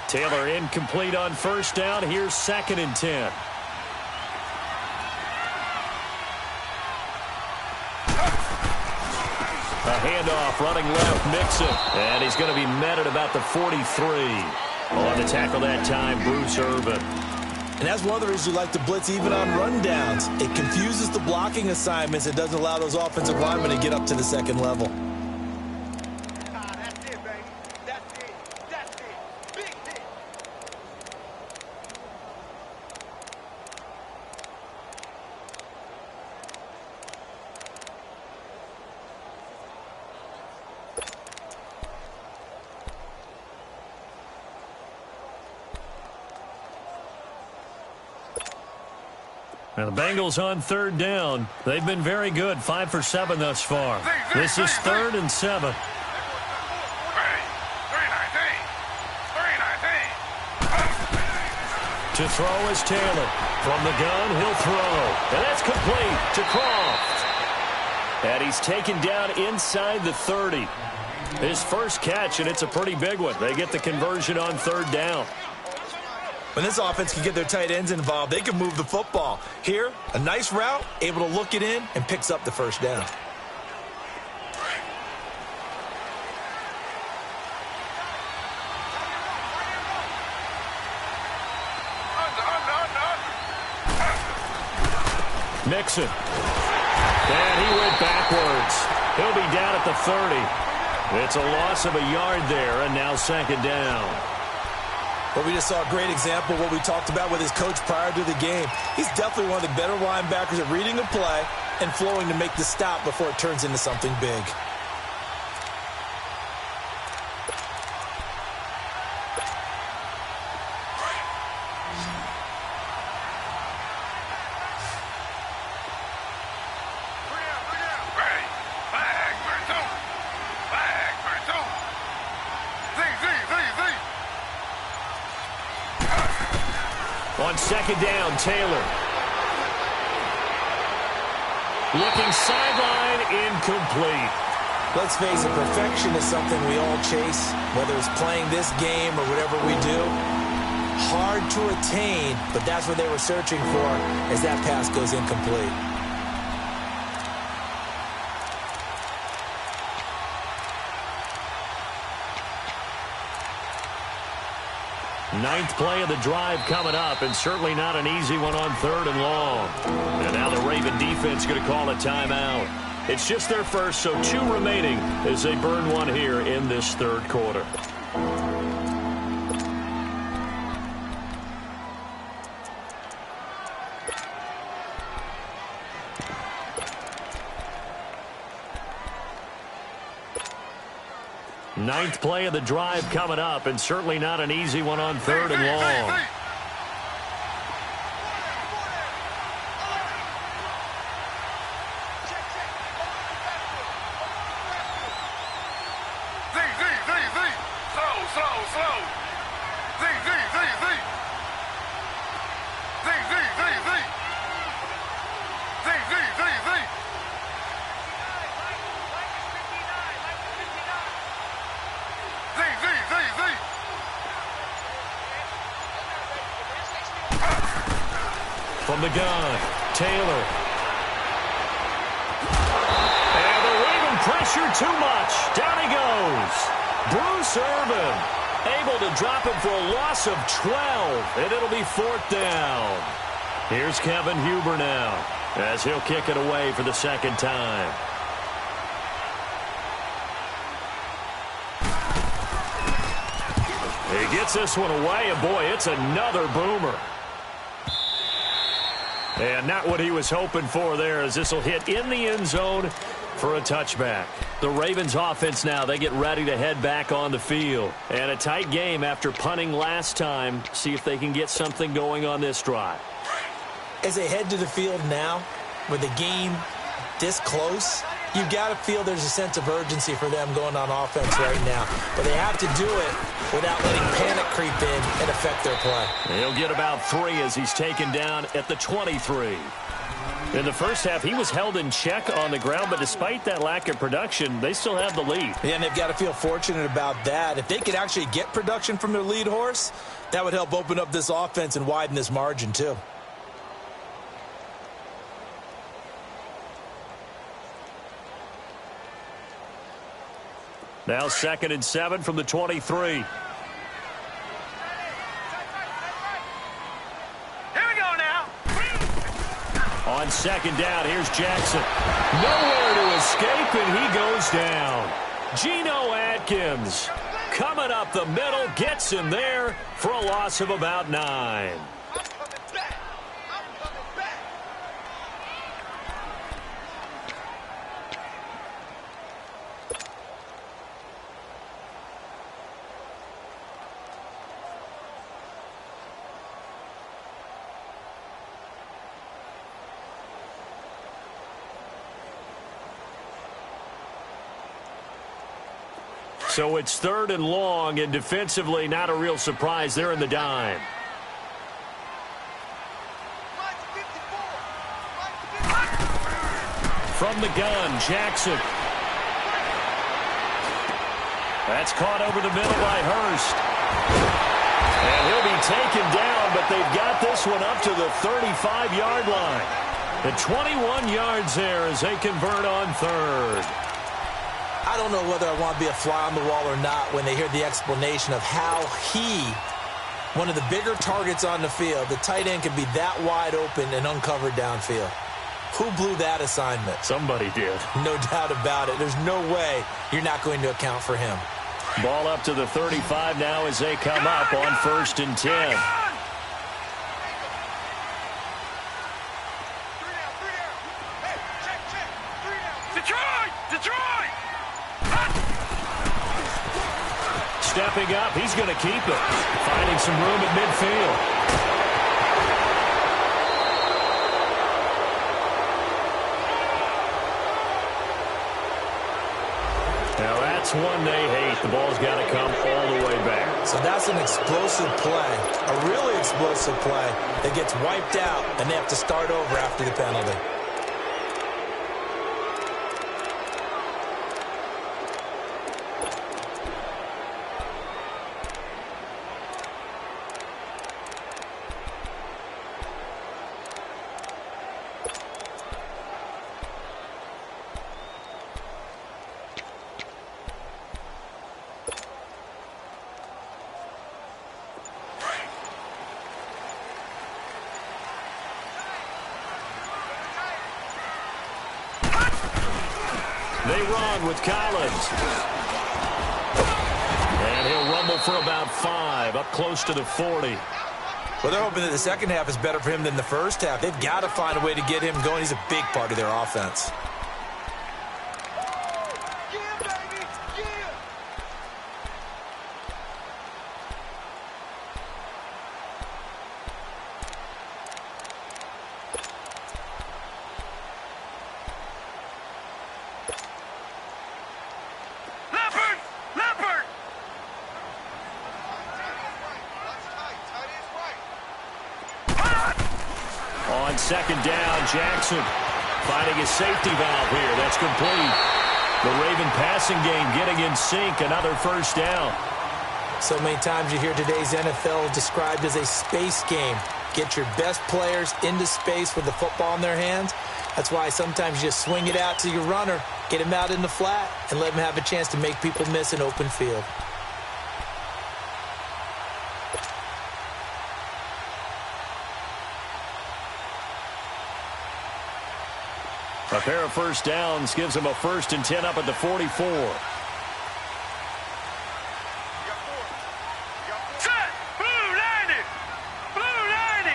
Taylor incomplete on first down. Here's 2nd and 10. A handoff running left, Mixon. And he's going to be met at about the 43. On the tackle that time, Bruce Irvin. And that's one of the reasons you like to blitz even on rundowns. It confuses the blocking assignments. It doesn't allow those offensive linemen to get up to the second level. That's it, baby. That's it. Big hit. And the Bengals on third down. They've been very good, 5 for 7 thus far. This is 3rd and 7. To throw is Taylor. From the gun, he'll throw. And that's complete to Croft. And he's taken down inside the 30. His first catch, and it's a pretty big one. They get the conversion on third down. When this offense can get their tight ends involved, they can move the football. Here, a nice route, able to look it in, and picks up the first down. Mixon. And he went backwards. He'll be down at the 30. It's a loss of a yard there, and now 2nd down. But we just saw a great example of what we talked about with his coach prior to the game. He's definitely one of the better linebackers at reading a play and flowing to make the stop before it turns into something big. On 2nd down, Taylor. Looking sideline, incomplete. Let's face it, perfection is something we all chase, whether it's playing this game or whatever we do. Hard to attain, but that's what they were searching for as that pass goes incomplete. Ninth play of the drive coming up, and certainly not an easy one on 3rd and long. And now the Raven defense going to call a timeout. It's just their first, so 2 remaining as they burn one here in this 3rd quarter. Ninth play of the drive coming up, and certainly not an easy one on 3rd and long. From the gun, Taylor. And the Raven pressure too much. Down he goes. Bruce Irvin able to drop him for a loss of 12, and it'll be 4th down. Here's Kevin Huber now as he'll kick it away for the 2nd time. He gets this one away, and boy, it's another boomer. And not what he was hoping for there, as this will hit in the end zone for a touchback. The Ravens offense now, they get ready to head back on the field. And a tight game after punting last time. See if they can get something going on this drive. As they head to the field now, with the game this close, you've got to feel there's a sense of urgency for them going on offense right now. But they have to do it without letting panic creep in and affect their play. He'll get about 3 as he's taken down at the 23. In the first half, he was held in check on the ground, but despite that lack of production, they still have the lead. Yeah, and they've got to feel fortunate about that. If they could actually get production from their lead horse, that would help open up this offense and widen this margin too. Now 2nd and 7 from the 23. Here we go now. On 2nd down, here's Jackson. Nowhere to escape, and he goes down. Geno Atkins coming up the middle, gets him there for a loss of about 9. So it's 3rd and long, and defensively not a real surprise. They're in the dime. From the gun, Jackson. That's caught over the middle by Hurst. And he'll be taken down, but they've got this one up to the 35-yard line. The 21 yards there as they convert on 3rd. I don't know whether I want to be a fly on the wall or not when they hear the explanation of how one of the bigger targets on the field, the tight end, can be that wide open and uncovered downfield. Who blew that assignment? Somebody did. No doubt about it. There's no way you're not going to account for him. Ball up to the 35 now as they come up on 1st and 10. Detroit! Stepping up, he's going to keep it. Finding some room at midfield. Now that's one they hate. The ball's got to come all the way back. So that's an explosive play, a really explosive play that gets wiped out, and they have to start over after the penalty. They run with Collins. And he'll rumble for about 5, up close to the 40. Well, they're hoping that the second half is better for him than the first half. They've got to find a way to get him going. He's a big part of their offense. On 2nd down, Jackson finding his safety valve here. That's complete. The Raven passing game getting in sync. Another 1st down. So many times you hear today's NFL described as a space game. Get your best players into space with the football in their hands. That's why sometimes you just swing it out to your runner, get him out in the flat, and let him have a chance to make people miss an open field. A pair of 1st downs gives him a 1st and 10 up at the 44. Set! Blue 90! Blue 90!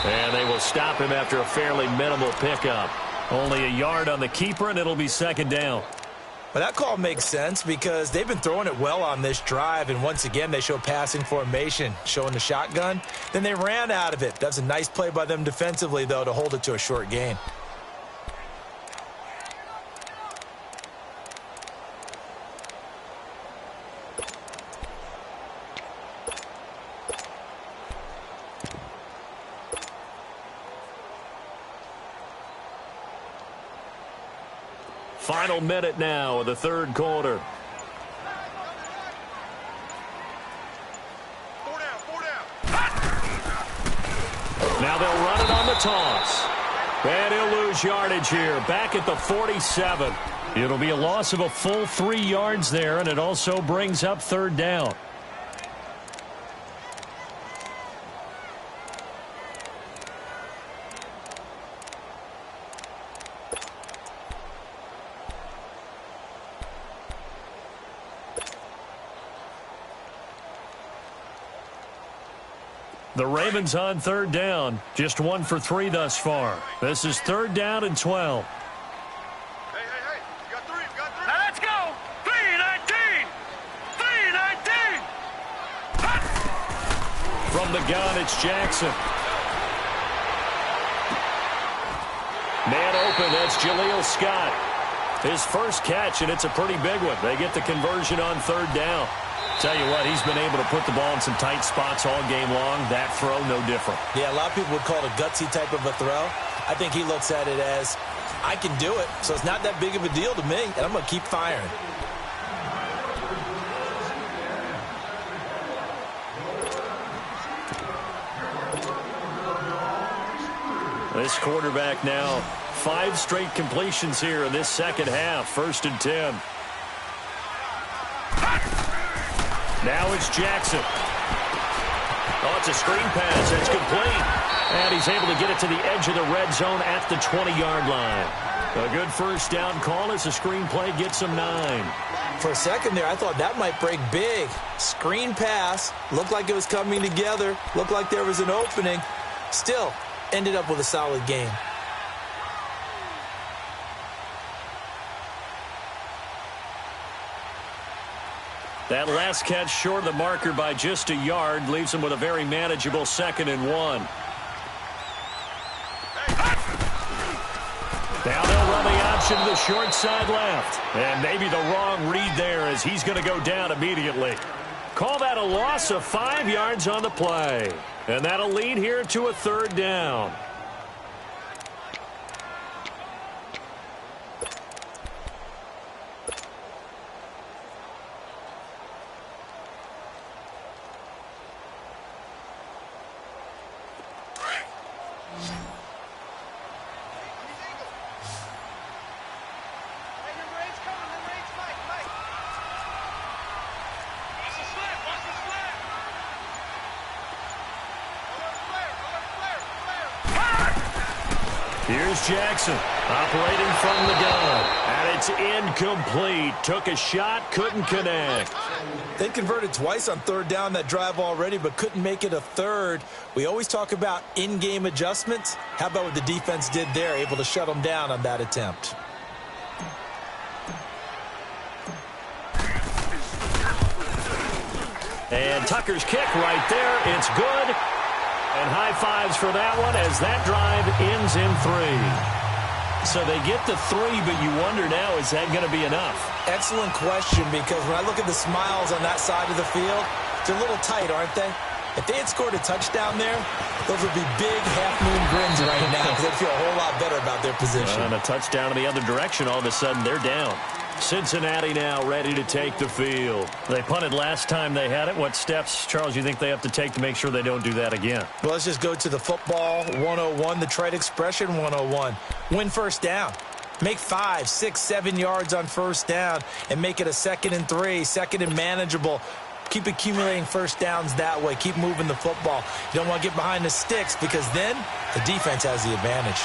And they will stop him after a fairly minimal pickup. Only a yard on the keeper, and it'll be 2nd down. Well, that call makes sense because they've been throwing it well on this drive, and once again they show passing formation, showing the shotgun. Then they ran out of it. That's a nice play by them defensively, though, to hold it to a short gain. Final minute now of the 3rd quarter. Now they'll run it on the toss. And he'll lose yardage here, back at the 47. It'll be a loss of a full 3 yards there, and it also brings up 3rd down. The Ravens on 3rd down. Just 1 for 3 thus far. This is 3rd down and 12. Hey, you got 3, Now let's go! 3-19! 3-19! From the gun, it's Jackson. open. That's Jaleel Scott. His first catch, and it's a pretty big one. They get the conversion on third down. Tell you what, he's been able to put the ball in some tight spots all game long. That throw, no different. Yeah, a lot of people would call it a gutsy type of a throw. I think he looks at it as, I can do it, so it's not that big of a deal to me, and I'm going to keep firing. This quarterback now, 5 straight completions here in this second half. 1st and 10. Now it's Jackson. Oh, it's a screen pass. It's complete. And he's able to get it to the edge of the red zone at the 20-yard line. A good first down call as the screen play gets him 9. For a second there, I thought that might break big. Screen pass. Looked like it was coming together. Looked like there was an opening. Still, ended up with a solid game. That last catch short of the marker by just a yard leaves him with a very manageable 2nd and 1. Now they'll run the option to the short side left. And maybe the wrong read there as he's going to go down immediately. Call that a loss of 5 yards on the play. And that'll lead here to a 3rd down. Here's Jackson operating from the gun. And it's incomplete. Took a shot, couldn't connect. They converted twice on 3rd down that drive already, but couldn't make it a 3rd. We always talk about in-game adjustments. How about what the defense did there, able to shut them down on that attempt? And Tucker's kick right there. It's good. And high fives for that one as that drive ends in 3. So they get the 3, but you wonder now, is that going to be enough? Excellent question, because when I look at the smiles on that side of the field, they're a little tight, aren't they? If they had scored a touchdown there, those would be big half-moon grins right now because they'd feel a whole lot better about their position. And a touchdown in the other direction, all of a sudden they're down. Cincinnati now ready to take the field. They punted last time they had it. What steps, Charles, you think they have to take to make sure they don't do that again? Well, let's just go to the football 101, the trite expression 101. Win first down. Make 5, 6, 7 yards on first down and make it a 2nd and 3, 2nd and manageable. Keep accumulating first downs that way. Keep moving the football. You don't want to get behind the sticks because then the defense has the advantage.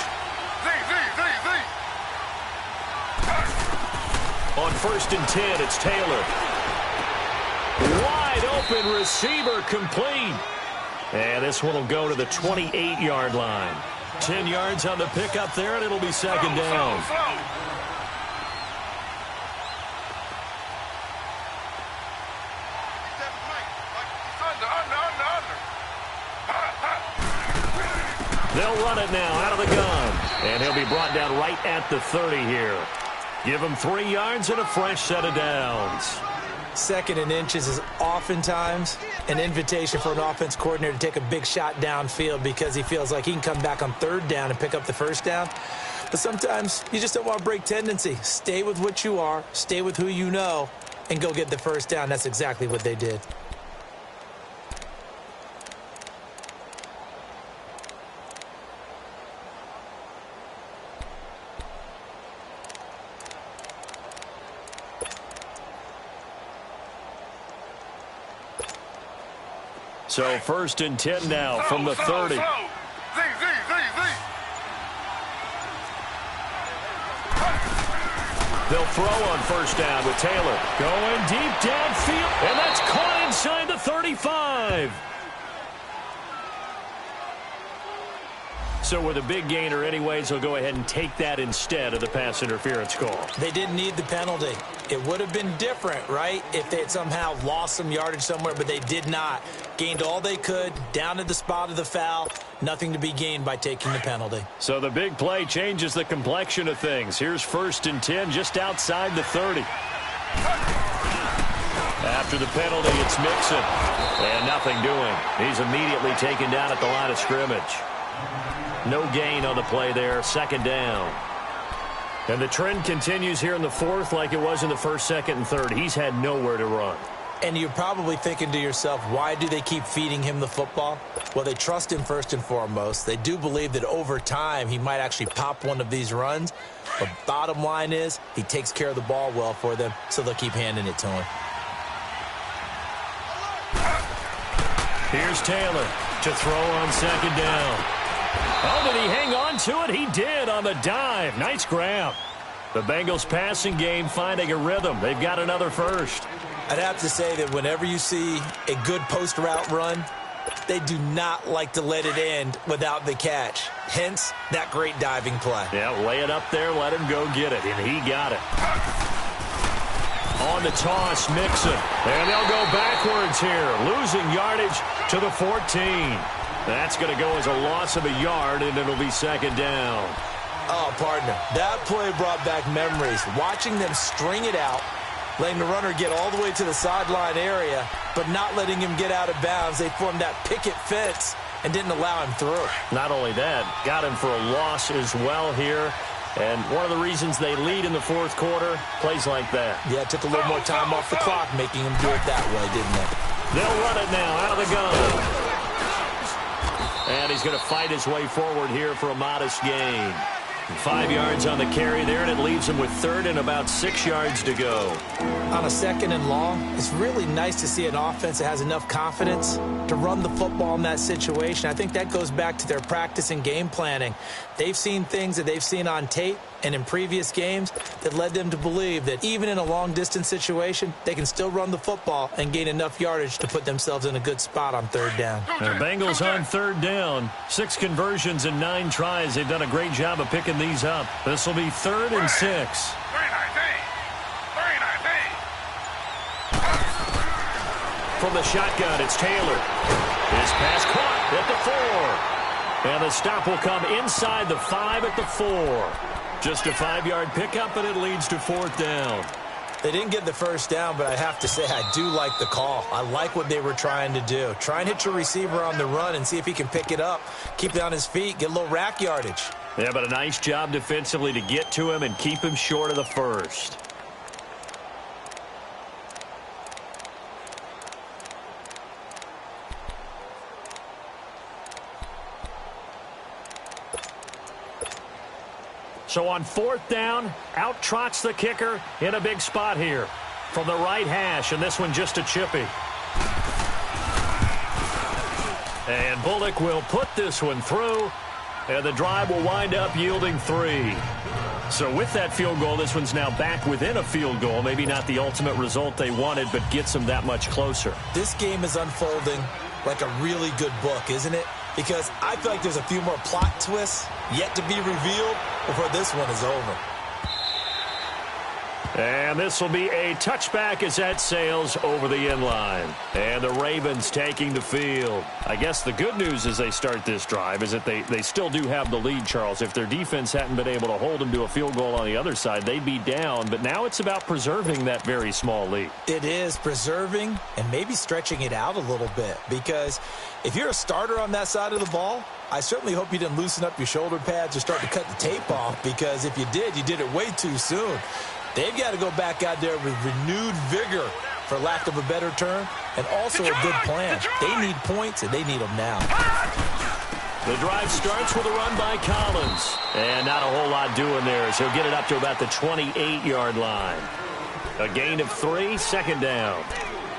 On 1st and 10, it's Taylor. Wide open receiver complete. And this one will go to the 28-yard line. 10 yards on the pickup there, and it'll be 2nd down. They'll run it now out of the gun. And he'll be brought down right at the 30 here. Give him 3 yards and a fresh set of downs. 2nd and inches is oftentimes an invitation for an offense coordinator to take a big shot downfield because he feels like he can come back on 3rd down and pick up the first down. But sometimes you just don't want to break tendency. Stay with what you are, stay with who you know, and go get the first down. That's exactly what they did. So 1st and 10 now from the 30. They'll throw on first down with Taylor. Going deep downfield, and that's caught inside the 35. So with a big gainer anyways, he'll go ahead and take that instead of the pass interference call. They didn't need the penalty. It would have been different, right, if they had somehow lost some yardage somewhere, but they did not. Gained all they could, down at the spot of the foul. Nothing to be gained by taking the penalty. So the big play changes the complexion of things. Here's 1st and 10 just outside the 30. After the penalty, it's Mixon. And nothing doing. He's immediately taken down at the line of scrimmage. No gain on the play there. 2nd down. And the trend continues here in the 4th like it was in the 1st, 2nd, and 3rd. He's had nowhere to run. And you're probably thinking to yourself, why do they keep feeding him the football? Well, they trust him first and foremost. They do believe that over time he might actually pop one of these runs. But bottom line is he takes care of the ball well for them, so they'll keep handing it to him. Here's Taylor to throw on 2nd down. Oh, did he hang on to it? He did on the dive. Nice grab. The Bengals passing game finding a rhythm. They've got another first. I'd have to say that whenever you see a good post route run, they do not like to let it end without the catch. Hence, that great diving play. Yeah, lay it up there, let him go get it, and he got it. On the toss, Mixon. And they'll go backwards here, losing yardage to the 14. That's going to go as a loss of a yard, and it'll be 2nd down. Oh, partner, that play brought back memories. Watching them string it out, letting the runner get all the way to the sideline area, but not letting him get out of bounds. They formed that picket fence and didn't allow him through. Not only that, got him for a loss as well here. And one of the reasons they lead in the 4th quarter, plays like that. Yeah, it took a little more time off the clock, making him do it that way, didn't they? They'll run it now out of the gun. And he's going to fight his way forward here for a modest gain. 5 yards on the carry there, and it leaves him with 3rd and about 6 yards to go. On a 2nd and long, it's really nice to see an offense that has enough confidence to run the football in that situation. I think that goes back to their practice and game planning. They've seen things that they've seen on tape and in previous games that led them to believe that even in a long-distance situation, they can still run the football and gain enough yardage to put themselves in a good spot on 3rd down. The Bengals on 3rd down. 6 conversions and 9 tries. They've done a great job of picking these up. This will be 3rd and 6. From the shotgun, it's Taylor. His pass caught at the 4. And the stop will come inside the 5 at the 4. Just a 5-yard pickup, and it leads to 4th down. They didn't get the 1st down, but I have to say I do like the call. I like what they were trying to do. Try and hit your receiver on the run and see if he can pick it up. Keep it on his feet, get a little rack yardage. Yeah, but a nice job defensively to get to him and keep him short of the 1st. So on 4th down, out trots the kicker in a big spot here from the right hash, and this one just a chippy. And Bullock will put this one through, and the drive will wind up yielding 3. So with that field goal, this one's now back within a field goal. Maybe not the ultimate result they wanted, but gets them that much closer. This game is unfolding like a really good book, isn't it? Because I feel like there's a few more plot twists yet to be revealed before this one is over. And this will be a touchback as that sails over the end line. And the Ravens taking the field. I guess the good news as they start this drive is that they still do have the lead, Charles. If their defense hadn't been able to hold them to a field goal on the other side, they'd be down. But now it's about preserving that very small lead. It is preserving and maybe stretching it out a little bit. Because if you're a starter on that side of the ball, I certainly hope you didn't loosen up your shoulder pads or start to cut the tape off. Because if you did it way too soon. They've got to go back out there with renewed vigor, for lack of a better term, and also a good plan. They need points, and they need them now. The drive starts with a run by Collins. And not a whole lot doing there as he'll get it up to about the 28-yard line. A gain of 3, 2nd down.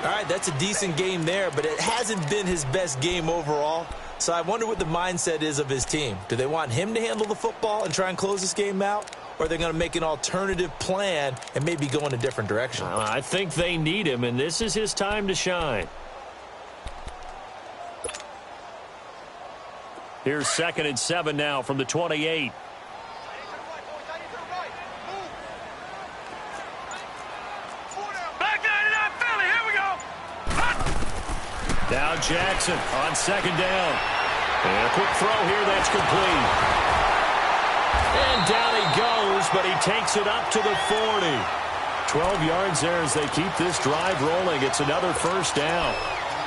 All right, that's a decent game there, but it hasn't been his best game overall. So I wonder what the mindset is of his team. Do they want him to handle the football and try and close this game out? Or are they going to make an alternative plan and maybe go in a different direction? I think they need him, and this is his time to shine. Here's 2nd and 7 now from the 28. Now Jackson on 2nd down. And a quick throw here that's complete. And down he goes, but he takes it up to the 40. 12 yards there as they keep this drive rolling. It's another 1st down.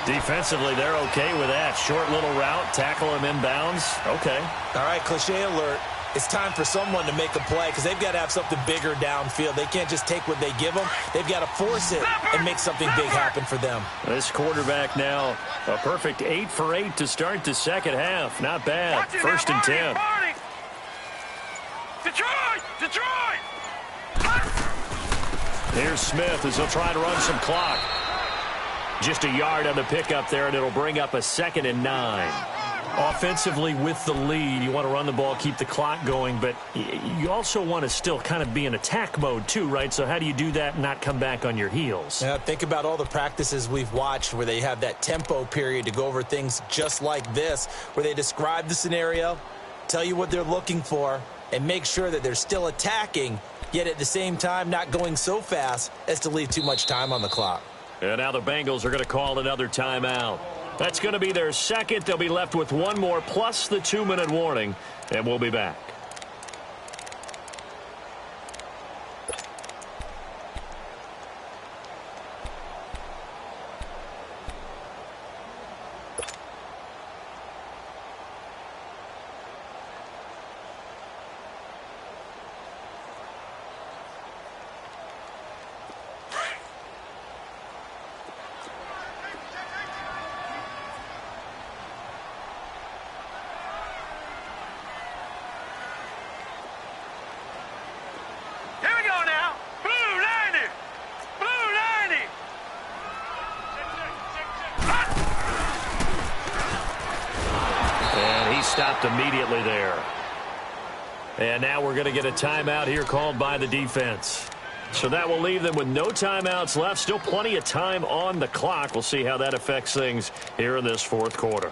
Defensively, they're okay with that. Short little route, tackle him inbounds. Okay. All right, cliche alert. It's time for someone to make a play because they've got to have something bigger downfield. They can't just take what they give them. They've got to force it and make something big happen for them. This quarterback now, a perfect 8 for 8 to start the second half. Not bad. 1st and 10. Detroit! Here's Smith as he'll try to run some clock. Just a yard on the pickup there, and it'll bring up a 2nd and 9. Offensively with the lead, you want to run the ball, keep the clock going, but you also want to still kind of be in attack mode too, right? So how do you do that and not come back on your heels? Yeah, think about all the practices we've watched where they have that tempo period to go over things just like this, where they describe the scenario, tell you what they're looking for, and make sure that they're still attacking, yet at the same time not going so fast as to leave too much time on the clock. And now the Bengals are going to call another timeout. That's going to be their 2nd. They'll be left with 1 more plus the 2-minute warning, and we'll be back. Stopped immediately there. And now we're going to get a timeout here called by the defense. So that will leave them with no timeouts left. Still plenty of time on the clock. We'll see how that affects things here in this 4th quarter.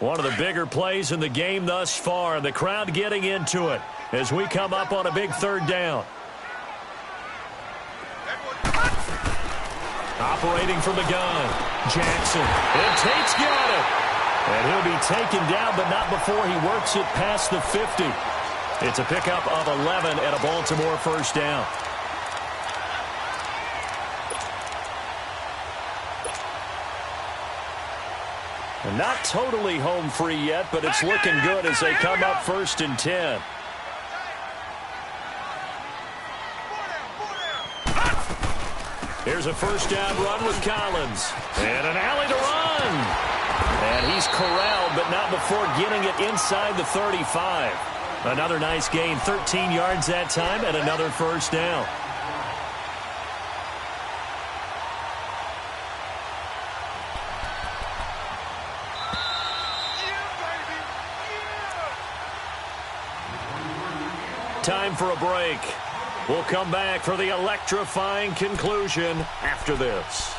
One of the bigger plays in the game thus far, and the crowd getting into it as we come up on a big 3rd down. Operating from the gun, Jackson. And Tate's got it. And he'll be taken down, but not before he works it past the 50. It's a pickup of 11 and a Baltimore 1st down. And not totally home free yet, but it's looking good as they come up 1st and 10. Here's a 1st down run with Collins. And an alley to run. And he's corralled, but not before getting it inside the 35. Another nice gain, 13 yards that time, and another 1st down. Time for a break. We'll come back for the electrifying conclusion after this.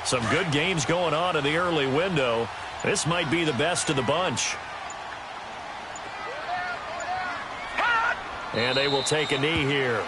Some good games going on in the early window. This might be the best of the bunch. And they will take a knee here.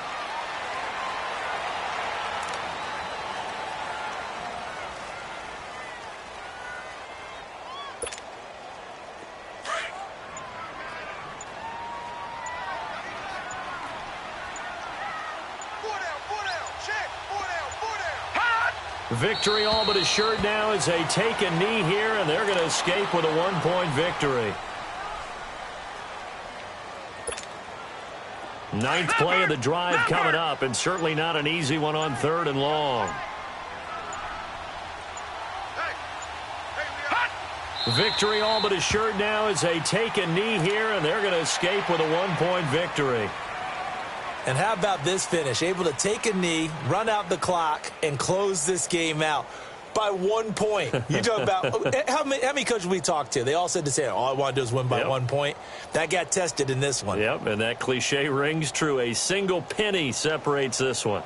Victory all but assured now as they take a knee here, and they're going to escape with a 1-point victory. Ninth play of the drive coming up, and certainly not an easy one on 3rd and long. Victory all but assured now as they take a knee here, and they're going to escape with a 1-point victory. And how about this finish? Able to take a knee, run out the clock, and close this game out by 1 point. You talk about how many coaches we talked to? They all said the same. All I want to do is win by 1 point. That got tested in this one. Yep, and that cliche rings true. A single penny separates this one.